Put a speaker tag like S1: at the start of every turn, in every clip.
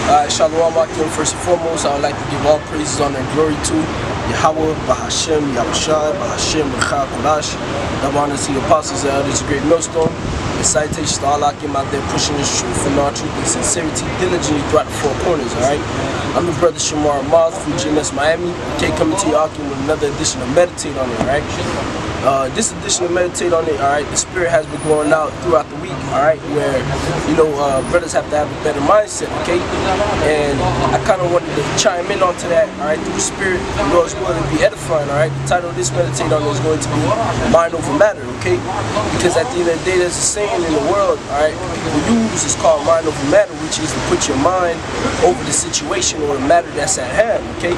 S1: Shalom, Akim. First and foremost, I would like to give all praises, honor, and glory to Yahawah, bahasham, Rawchaa Rawchaa Qadash. Double honor to the apostles and elders, a great millstone. And citations to all Akim out there pushing this truth and all truth and sincerity diligently throughout the four corners, alright? I'm your brother Shamar Mouth from GNS Miami. Okay, coming to you Akim with another edition of Meditate on It, alright? This edition of Meditate on It, alright, the spirit has been going out throughout the week, alright, where, brothers have to have a better mindset, okay? And I kind of wanted to chime in onto that, alright, through the spirit, the Lord's will to be edifying, alright? The title of this Meditate on It is going to be Mind Over Matter, okay? Because at the end of the day, there's a saying in the world, alright, people use, it's called mind over matter, which is to put your mind over the situation or the matter that's at hand, okay?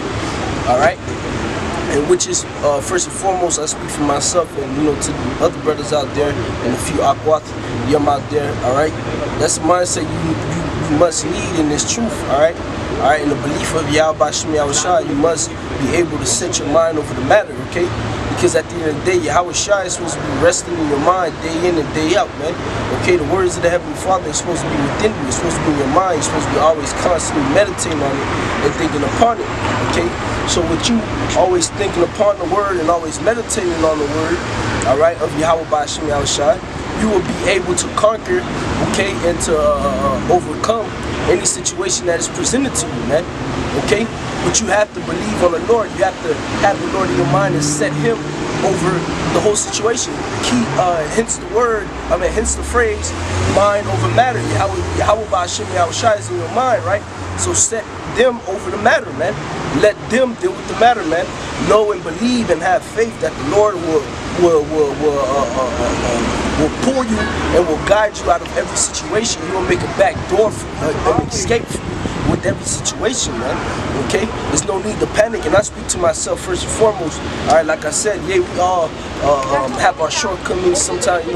S1: Alright? And which is, first and foremost, I speak for myself and, to the other brothers out there and a few akwat yum out there, alright? That's the mindset you must need in this truth, alright? Alright, in the belief of Yahawashi, you must be able to set your mind over the matter, okay? Because at the end of the day, Yahawashi is supposed to be resting in your mind day in and day out, man. Okay, the words of the Heavenly Father are supposed to be within you. It's supposed to be in your mind. You're supposed to be always constantly meditating on it and thinking upon it, okay? So with you always thinking upon the word and always meditating on the word, alright, of Yahawah bahasham Yahawashi, you will be able to conquer, okay, and to overcome any situation that is presented to you, man. Okay? But you have to believe on the Lord. You have to have the Lord in your mind and set him over the whole situation. Hence the phrase, mind over matter. Yahawah bahasham Yahawashi is in your mind, right? So set them over the matter, man. Let them deal with the matter, man. Know and believe and have faith that the Lord will pull you and will guide you out of every situation. He will make a back door for an escape with every situation, man. Okay? There's no need to panic, and I speak to myself first and foremost. Alright, like I said, yeah, we all have our shortcomings sometimes,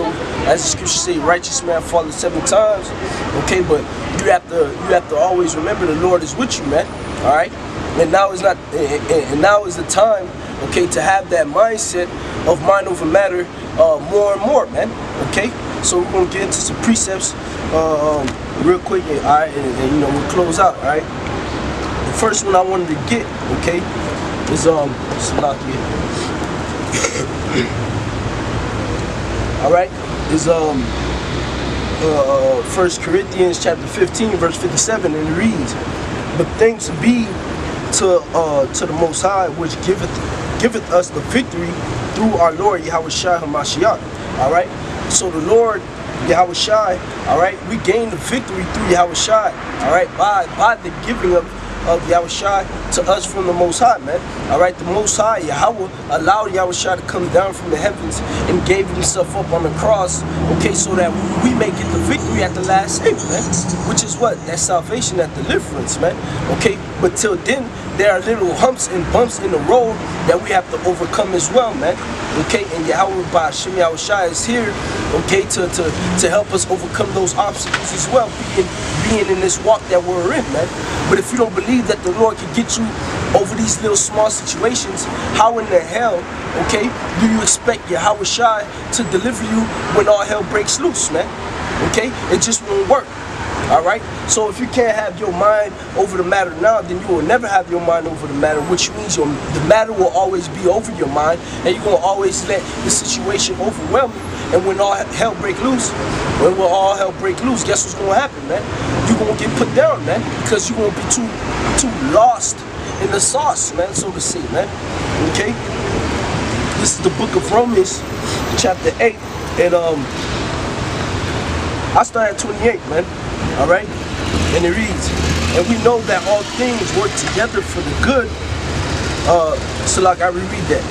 S1: as the scripture say, righteous man falleth 7 times. Okay, but you have to always remember the Lord is with you, man. Alright? And now is the time, okay, to have that mindset of mind over matter more and more, man. Okay? So we're gonna get into some precepts real quick, alright, and we'll close out, alright? The first one I wanted to get, okay, is alright, is 1 Corinthians chapter 15, verse 57, and it reads, "But thanks be to the Most High, which giveth us the victory through our Lord Yahawashi HaMashiach." Alright? So the Lord Yahawashi, alright, we gain the victory through Yahawashi, alright, by the giving of Yahawashi to us from the Most High, man. Alright, the Most High, Yahawah, allowed Yahawashi to come down from the heavens and gave himself up on the cross, okay, so that we may get the victory at the last day, man. Which is what? That salvation, that deliverance, man. Okay, but till then, there are little humps and bumps in the road that we have to overcome as well, man. Okay, and Yahawah bahasham Yahawashi is here, okay, to help us overcome those obstacles as well, being in this walk that we're in, man. But if you don't believe that the Lord can get you over these little small situations, how in the hell, okay, do you expect Yahawashi to deliver you when all hell breaks loose, man? Okay, it just won't work. Alright, so if you can't have your mind over the matter now, then you will never have your mind over the matter, which means the matter will always be over your mind, and you're going to always let the situation overwhelm you. And when all hell break loose, guess what's going to happen, man? You're going to get put down, man, because you're going to be too lost in the sauce, man, so to say, man. Okay? This is the book of Romans, chapter 8, and I start at 28, man. Alright? And it reads, "And we know that all things work together for the good." So like I reread that.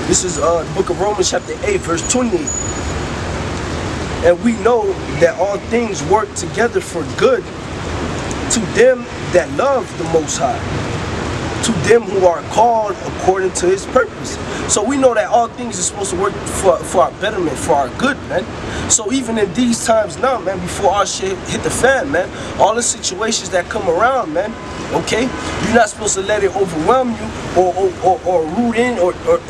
S1: This is the book of Romans chapter 8, verse 28. "And we know that all things work together for good to them that love the Most High, to them who are called according to his purpose." So we know that all things are supposed to work for our betterment, for our good, man. So even in these times now, man, before our shit hit the fan, man, all the situations that come around, man, okay, you're not supposed to let it overwhelm you or root in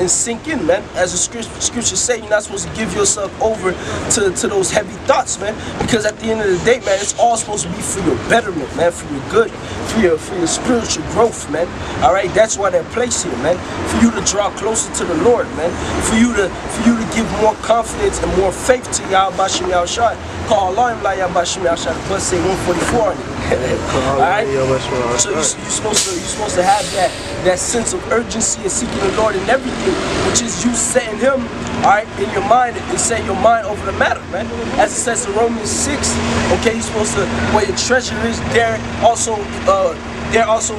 S1: and sink in, man. As the scriptures say, you're not supposed to give yourself over to those heavy thoughts, man, because at the end of the day, man, it's all supposed to be for your betterment, man, for your good, for your spiritual growth, man. All right, that's why they're placed here, man, for you to draw closer to the Lord, man, for you to give more confidence and more faith to Yahawashi Yahawashi. Call halalyam like Yahawashi Yahawashi. The bus say 144 on it. All right, so you're supposed to have that sense of urgency and seeking the Lord in everything, which is you setting Him, all right, in your mind and setting your mind over the matter, man. As it says in Romans 6, okay, you're supposed to, where your treasure is, there also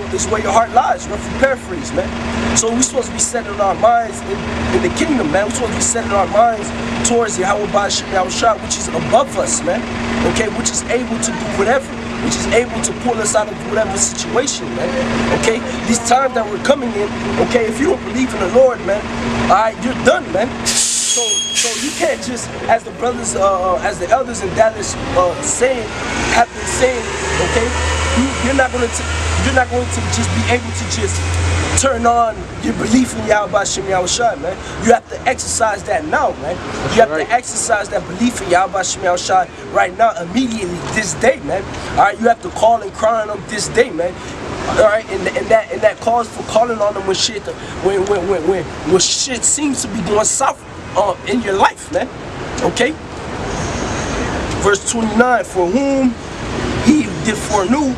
S1: is where your heart lies, roughly paraphrase, man. So we're supposed to be setting our minds in the kingdom, man. We're supposed to be setting our minds towards Yahawah, bahasham, Yahawashi, which is above us, man, okay, which is able to do whatever, which is able to pull us out of whatever situation, man, okay? These times that we're coming in, okay, if you don't believe in the Lord, man, all right, you're done, man. So you can't just, as the brothers, as the elders in Dallas have been saying, okay, you're not going to just be able to just turn on your belief in Yahawashi Yahawashi, man. You have to exercise that now, man. You have to exercise that belief in Yahawashi Yahawashi right now, immediately, this day, man. All right, you have to call and cry on them this day, man. All right, and that calls for calling on them when shit seems to be going south in your life, man. Okay. Verse 29: For whom He did foreknew,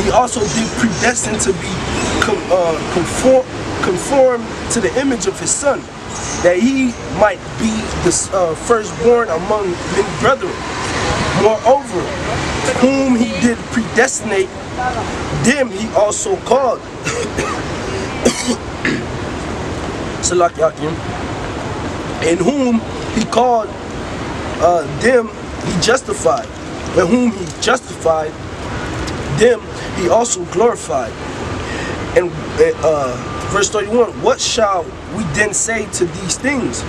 S1: He also did predestine to be conformed to the image of His Son, that He might be the firstborn among many brethren. Moreover, whom He did predestinate, them He also called. And whom He called, them He justified. And whom He justified, them He also glorified. And verse 31, what shall we then say to these things?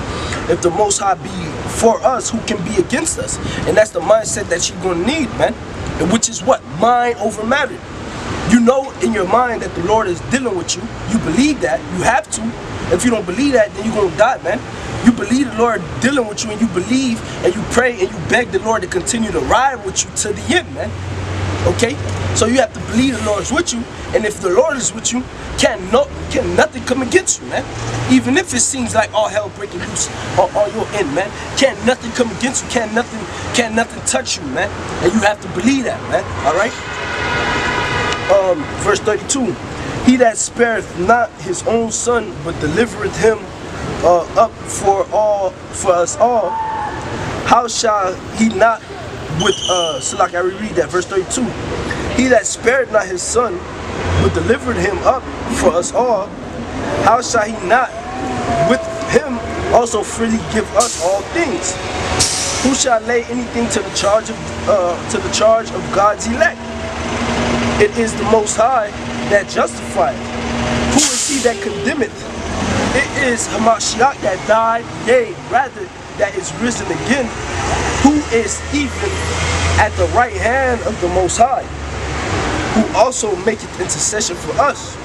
S1: If the Most High be for us, who can be against us? And that's the mindset that you're going to need, man. And which is what? Mind over matter. You know in your mind that the Lord is dealing with you. You believe that. You have to. If you don't believe that, then you're going to die, man. You believe the Lord dealing with you, and you believe and you pray and you beg the Lord to continue to ride with you to the end, man. Okay? So you have to believe the Lord is with you, and if the Lord is with you, can nothing come against you, man. Even if it seems like all hell breaking loose on your end, man. Can nothing come against you, can nothing touch you, man. And you have to believe that, man. Alright? Verse 32. He that spareth not his own son, but delivereth him up for us all, how shall he not with I reread that, verse 32. He that spared not his son, but delivered him up for us all, how shall he not with him also freely give us all things? Who shall lay anything to the charge of God's elect? It is the Most High that justifieth. Who is he that condemneth? It is Hamashiach that died, yea, rather that is risen again, who is even at the right hand of the Most High, who also maketh intercession for us.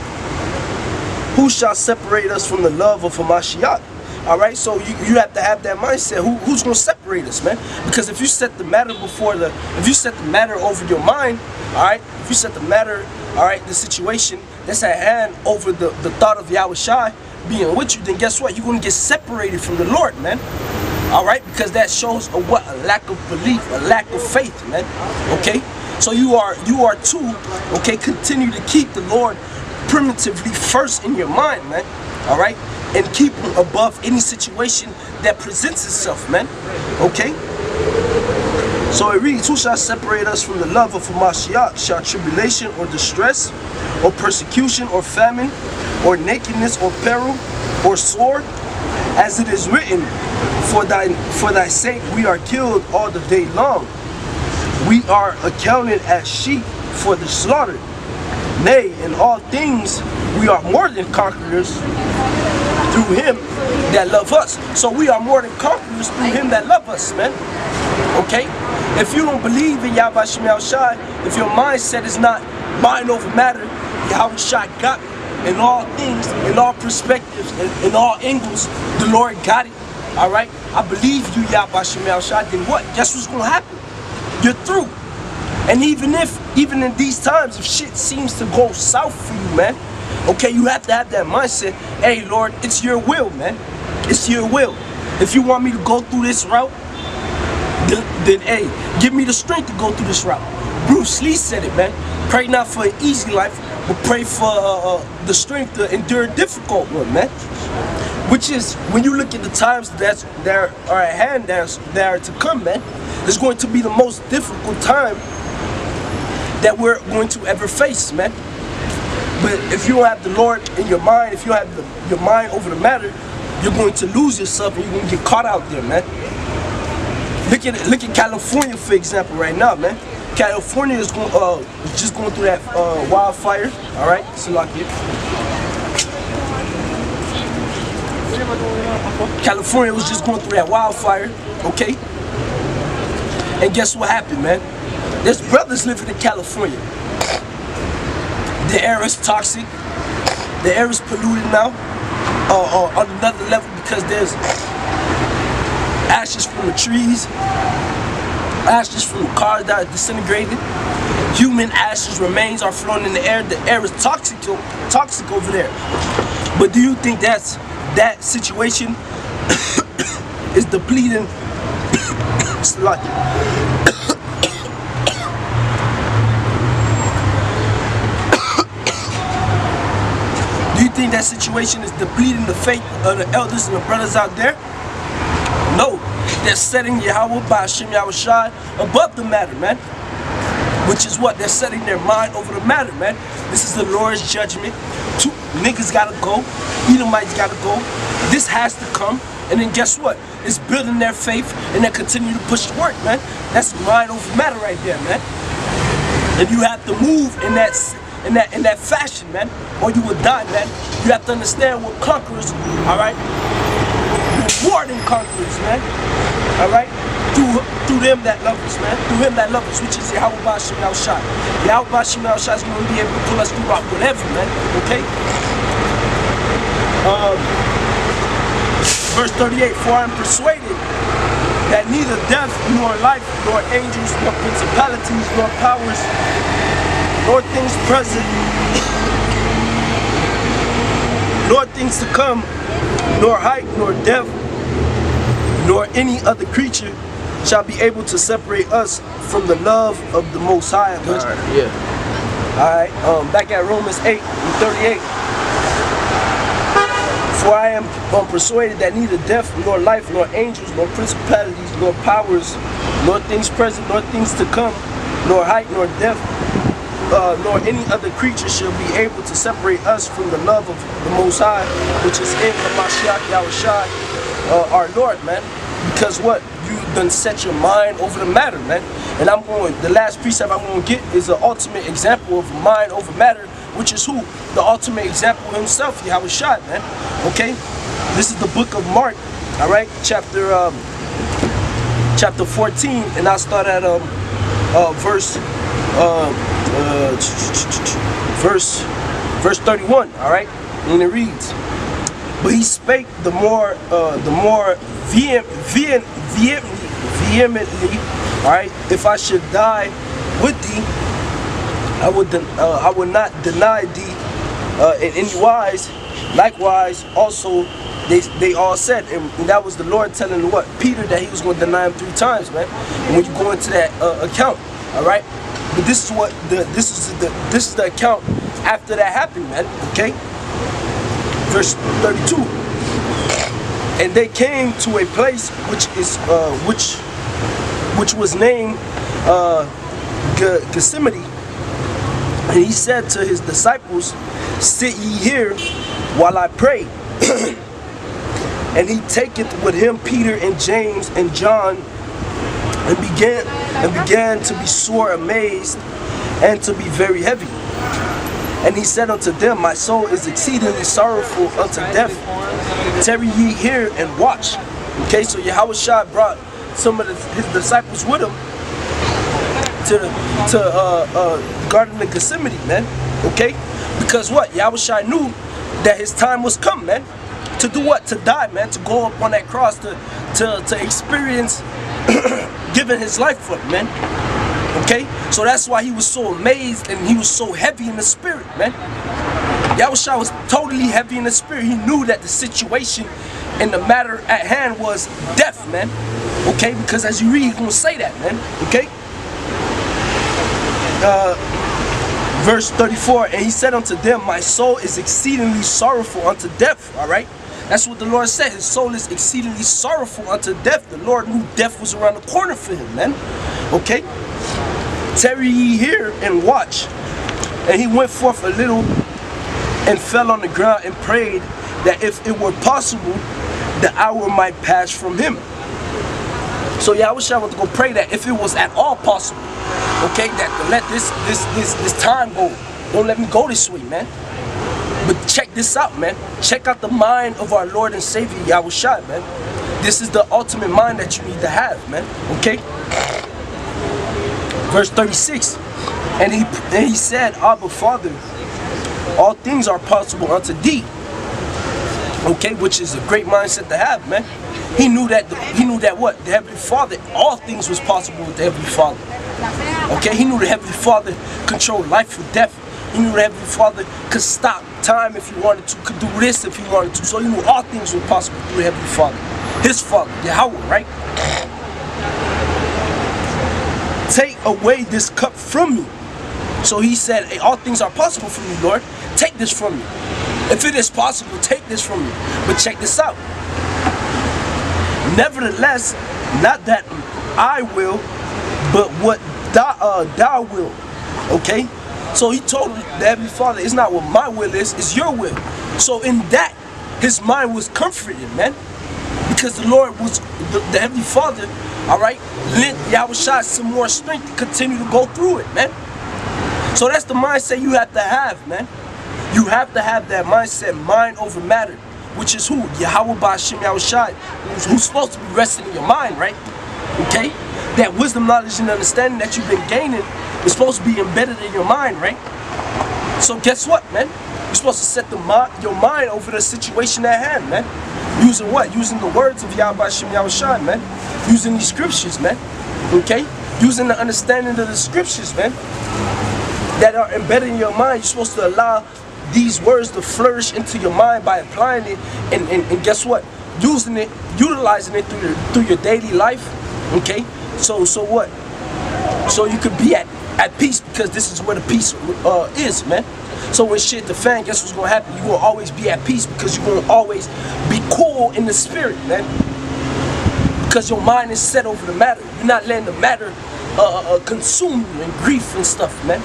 S1: Who shall separate us from the love of Hamashiach? Alright, so you have to have that mindset. Who's going to separate us, man? Because if you set the matter over your mind, alright, if you set the matter, alright, the situation that's at hand over the thought of Yahawashi being with you, then guess what? You're going to get separated from the Lord, man. Alright, because that shows a lack of belief, a lack of faith, man. Okay? So you are to, okay, continue to keep the Lord primitively first in your mind, man. Alright? And keep him above any situation that presents itself, man. Okay? So it reads, who shall separate us from the love of Hamashiach? Shall tribulation or distress, or persecution or famine, or nakedness or peril, or sword? As it is written, for thy sake we are killed all the day long. We are accounted as sheep for the slaughter. Nay, in all things we are more than conquerors through him that love us. So we are more than conquerors through him that love us, man. Okay? If you don't believe in Yahawashi, if your mindset is not mind over matter, Yahawashi got me. In all things, in all perspectives, in all angles, the Lord got it. Alright? I believe you, Yahawashi, then what? Guess what's gonna happen? You're through. And even in these times, if shit seems to go south for you, man, okay, you have to have that mindset. Hey, Lord, it's your will, man. It's your will. If you want me to go through this route, then hey, give me the strength to go through this route. Bruce Lee said it, man. Pray not for an easy life, but pray for the strength to endure a difficult one, man. Which is, when you look at the times that are at hand, that are to come, man, it's going to be the most difficult time that we're going to ever face, man. But if you don't have the Lord in your mind, if you don't have your mind over the matter, you're going to lose yourself and you're going to get caught out there, man. Look at California, for example, right now, man. California is just going through that wildfire, all right? So like it. California was just going through that wildfire, okay? And guess what happened, man? There's brothers living in California. The air is toxic. The air is polluted now on another level because there's ashes from the trees, ashes from the cars that are disintegrated. Human ashes, remains are floating in the air. The air is toxic over there. But do you think that situation is depleting? Do you think that situation is depleting the faith of the elders and the brothers out there? No, they're setting Yahawah, bahasham, Yahawashi above the matter, man. Which is what? They're setting their mind over the matter, man. This is the Lord's judgment. Two niggas gotta go. Edomites gotta go. This has to come. And then guess what? It's building their faith and they continue to push the work, man. That's mind over matter right there, man. And you have to move in that fashion, man, or you will die, man. You have to understand what conquerors, all right? More than conquerors, man. All right? Through them that love us, man. Through him that love us, which is Yahawah, bahasham, Yahawashi. Yahawah, bahasham, Yahawashi is going to be able to pull us through about whatever, man. Okay? Verse 38, for I am persuaded that neither death, nor life, nor angels, nor principalities, nor powers, nor things present, nor things to come, nor height, nor depth, nor any other creature shall be able to separate us from the love of the Most High.
S2: Alright, yeah.
S1: Alright, back at Romans 8:38. For I am persuaded that neither death, nor life, nor angels, nor principalities, nor powers, nor things present, nor things to come, nor height, nor depth, nor any other creature shall be able to separate us from the love of the Most High, which is in the Mashiach Yahawashi, our Lord, man. Because what? You done set your mind over the matter, man. And the last precept I'm going to get is the ultimate example of mind over matter, which is who? The ultimate example himself, Yahawashi, man. Okay? This is the book of Mark, all right? Chapter 14, and I'll start at verse 31, all right? And it reads, but he spake the more vehemently, all right? If I should die with thee, I would not deny thee in any wise. Likewise, also they all said, and that was the Lord telling what? Peter that he was going to deny him 3 times, man. And when you go into that account, all right. But this is the account after that happened, man. Okay. Verse 32. And they came to a place which was named Gethsemane. And he said to his disciples, sit ye here while I pray. And he taketh with him Peter and James and John, and began to be sore amazed and to be very heavy. And he said unto them, my soul is exceedingly sorrowful unto death. Tarry ye here and watch. Okay, so Yahawashi brought some of his disciples with him to the Garden of Gethsemane, man. Okay, because what? Yahawashi knew that his time was come, man. To do what? To die, man. To go up on that cross, to experience giving his life for it, man. Okay, so that's why he was so amazed and he was so heavy in the spirit, man. Yahawashi was totally heavy in the spirit. He knew that the situation and the matter at hand was death, man. Okay, because as you read, he's gonna say that, man. Okay. Verse 34, and he said unto them, my soul is exceedingly sorrowful unto death. All right, that's what the Lord said. His soul is exceedingly sorrowful unto death. The Lord knew death was around the corner for him, man. Okay. Tarry ye here and watch. And he went forth a little and fell on the ground and prayed that if it were possible, the hour might pass from him. So Yahawashi went to go pray that if it was at all possible, okay, that to let this time go. Don't let me go this way, man. But check this out, man. Check out the mind of our Lord and Savior Yahawashi, man. This is the ultimate mind that you need to have, man. Okay. Verse 36, and he said, Abba, Father, all things are possible unto thee. Okay, which is a great mindset to have, man. He knew that what? The Heavenly Father, all things was possible with the Heavenly Father. Okay, he knew the Heavenly Father controlled life or death. He knew the Heavenly Father could stop time if he wanted to, could do this if he wanted to. So he knew all things were possible through the Heavenly Father. His Father, Yahawah, right? Take away this cup from me. So he said, hey, all things are possible for me, Lord. Take this from me. If it is possible, take this from me. But check this out. Nevertheless, not that I will, but what thou will. Okay? So he told the Heavenly Father, it's not what my will is, it's your will. So in that, his mind was comforted, man. Because the Lord was, the Heavenly Father, alright, lent Yahawashi some more strength to continue to go through it, man. So that's the mindset you have to have, man. You have to have that mindset, mind over matter, which is who? Yahawah, bahasham, Yahawashi, who's supposed to be resting in your mind, right? Okay? That wisdom, knowledge, and understanding that you've been gaining is supposed to be embedded in your mind, right? So guess what, man? You're supposed to set your mind over the situation at hand, man. Using what? Using the words of Yahawah, Yahawashi, man. Using these scriptures, man. Okay? Using the understanding of the scriptures, man, that are embedded in your mind. You're supposed to allow these words to flourish into your mind by applying it, and guess what? Using it, utilizing it through your daily life. Okay? So what? So you could be at peace, because this is where the peace is, man. So when shit the fan, guess what's gonna happen? You're gonna always be at peace, because you're gonna always be cool in the spirit, man. Because your mind is set over the matter. You're not letting the matter consume you and grief and stuff, man.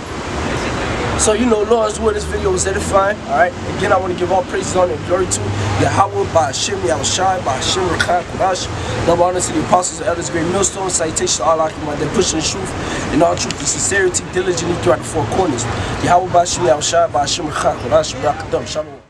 S1: So you know, Lord's word, this video was edifying. Alright. Again, I want to give all praises, honor, and glory to Yahawah, bahasham, Yahawashi, bahasham, Rawchaa Qadash. Double honor to the apostles and elders, great millstone. Citation to all Akiman, they're pushing the truth in all truth and sincerity, diligently throughout the four corners. Yahawah, bahasham, Yahawashi, bahasham, Rawchaa Qadash. Shalom.